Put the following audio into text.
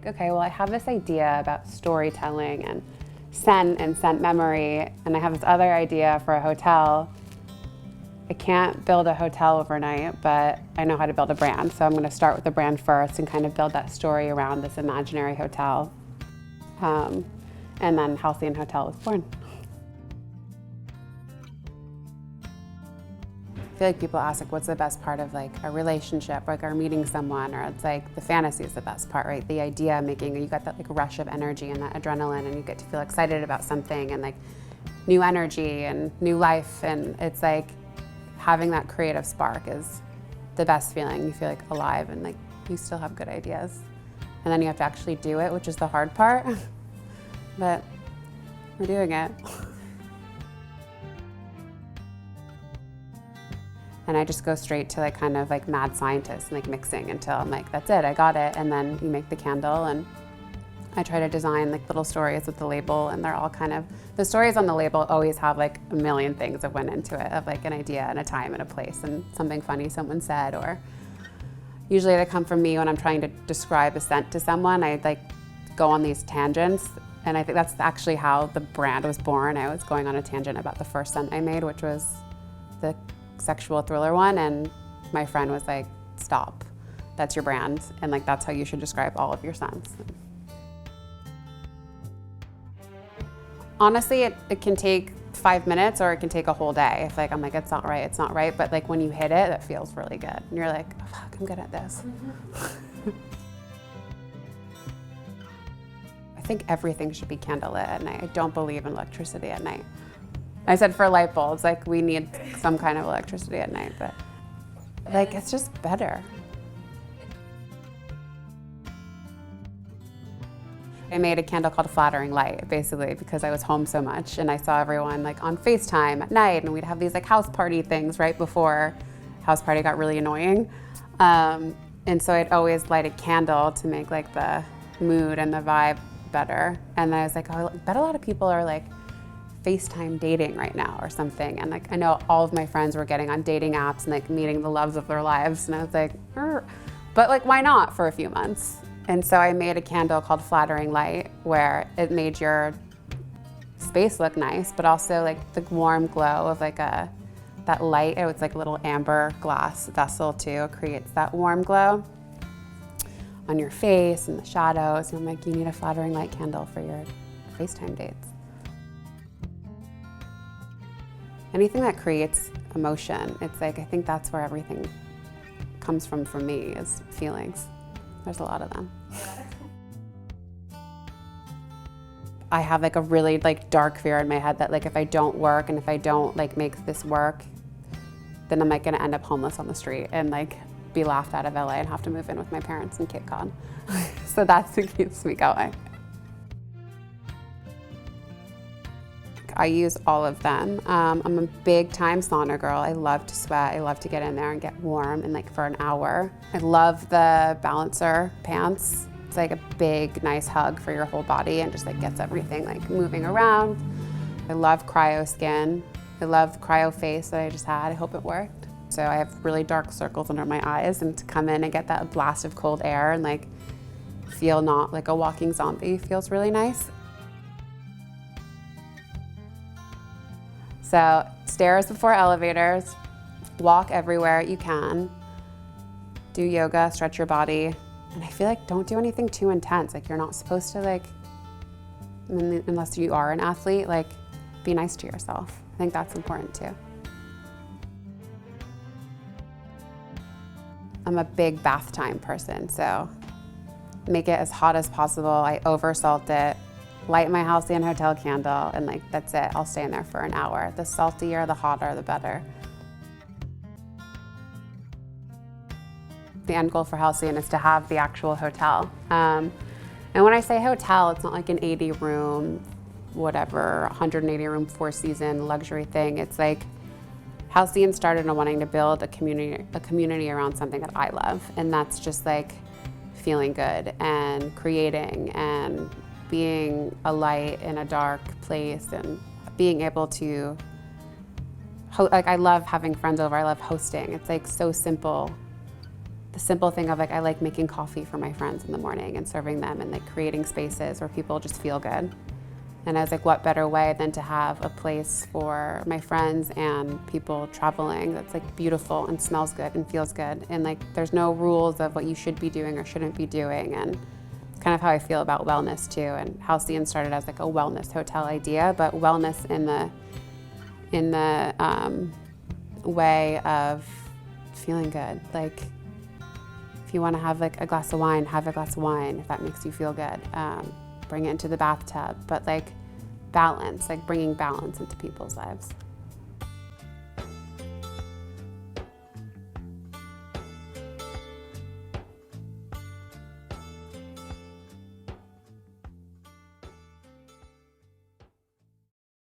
like, okay, well, I have this idea about storytelling and scent memory, and I have this other idea for a hotel. I can't build a hotel overnight, but I know how to build a brand. So I'm going to start with the brand first and kind of build that story around this imaginary hotel. And then Hlcyn Hotel was born. I feel like people ask, like, what's the best part of like a relationship, like, or meeting someone, or it's like the fantasy is the best part, right? The idea making, you got that like rush of energy and that adrenaline, and you get to feel excited about something and like new energy and new life, and it's like having that creative spark is the best feeling. You feel like alive and like you still have good ideas, and then you have to actually do it, which is the hard part, but we're doing it. And I just go straight to like kind of like mad scientist and like mixing until I'm like, that's it, I got it. And then you make the candle, and I try to design like little stories with the label, and they're all kind of, the stories on the label always have like a million things that went into it, of like an idea and a time and a place and something funny someone said, or usually they come from me when I'm trying to describe a scent to someone. I like go on these tangents, and I think that's actually how the brand was born. I was going on a tangent about the first scent I made, which was the sexual thriller one, and my friend was like, stop, that's your brand, and like that's how you should describe all of your scents. Honestly, it can take 5 minutes or it can take a whole day. If like I'm like, it's not right, but like when you hit it, it feels really good, and you're like, oh, fuck, I'm good at this. I think everything should be candlelit at night. I don't believe in electricity at night. I said for light bulbs, like we need some kind of electricity at night, but like it's just better. I made a candle called Flattering Light, basically because I was home so much and I saw everyone like on FaceTime at night, and we'd have these like house party things right before house party got really annoying. And so I'd always light a candle to make like the mood and the vibe better. And then I was like, oh, I bet a lot of people are like FaceTime dating right now or something, and like I know all of my friends were getting on dating apps and like meeting the loves of their lives, and I was like, but like why not for a few months? And so I made a candle called Flattering Light, where it made your space look nice, but also like the warm glow of like that light. It was like a little amber glass vessel too, creates that warm glow on your face and the shadows. And I'm like, you need a Flattering Light candle for your FaceTime dates. Anything that creates emotion, it's like, I think that's where everything comes from for me, is feelings. There's a lot of them. I have like a really like dark fear in my head that like if I don't work and if I don't like make this work, then I'm like gonna end up homeless on the street and like be laughed out of LA and have to move in with my parents in Cape Cod. So that's what keeps me going. I use all of them. I'm a big time sauna girl. I love to sweat. I love to get in there and get warm and like for an hour. I love the balancer pants. It's like a big, nice hug for your whole body and just like gets everything like moving around. I love cryo skin. I love cryo face that I just had. I hope it worked. So I have really dark circles under my eyes, and to come in and get that blast of cold air and like feel not like a walking zombie feels really nice. So stairs before elevators, walk everywhere you can, do yoga, stretch your body. And I feel like don't do anything too intense. Like you're not supposed to like, unless you are an athlete, like be nice to yourself. I think that's important too. I'm a big bath time person, so make it as hot as possible. I over salt it. Light my Halcyon Hotel candle, and like that's it. I'll stay in there for an hour. The saltier, the hotter, the better. The end goal for Halcyon is to have the actual hotel. And when I say hotel, it's not like an 80-room, whatever, 180-room, 4-season luxury thing. It's like Halcyon started on wanting to build a community around something that I love, and that's just like feeling good and creating and being a light in a dark place and being able to, like I love having friends over, I love hosting. It's like so simple the simple thing of like, I like making coffee for my friends in the morning and serving them and like creating spaces where people just feel good. And I was like, what better way than to have a place for my friends and people traveling that's like beautiful and smells good and feels good. And like, there's no rules of what you should be doing or shouldn't be doing. And it's kind of how I feel about wellness too. And Halcyon started as like a wellness hotel idea, but wellness in the way of feeling good. Like, if you want to have like a glass of wine, have a glass of wine if that makes you feel good. Bring it into the bathtub, but like balance, like bringing balance into people's lives.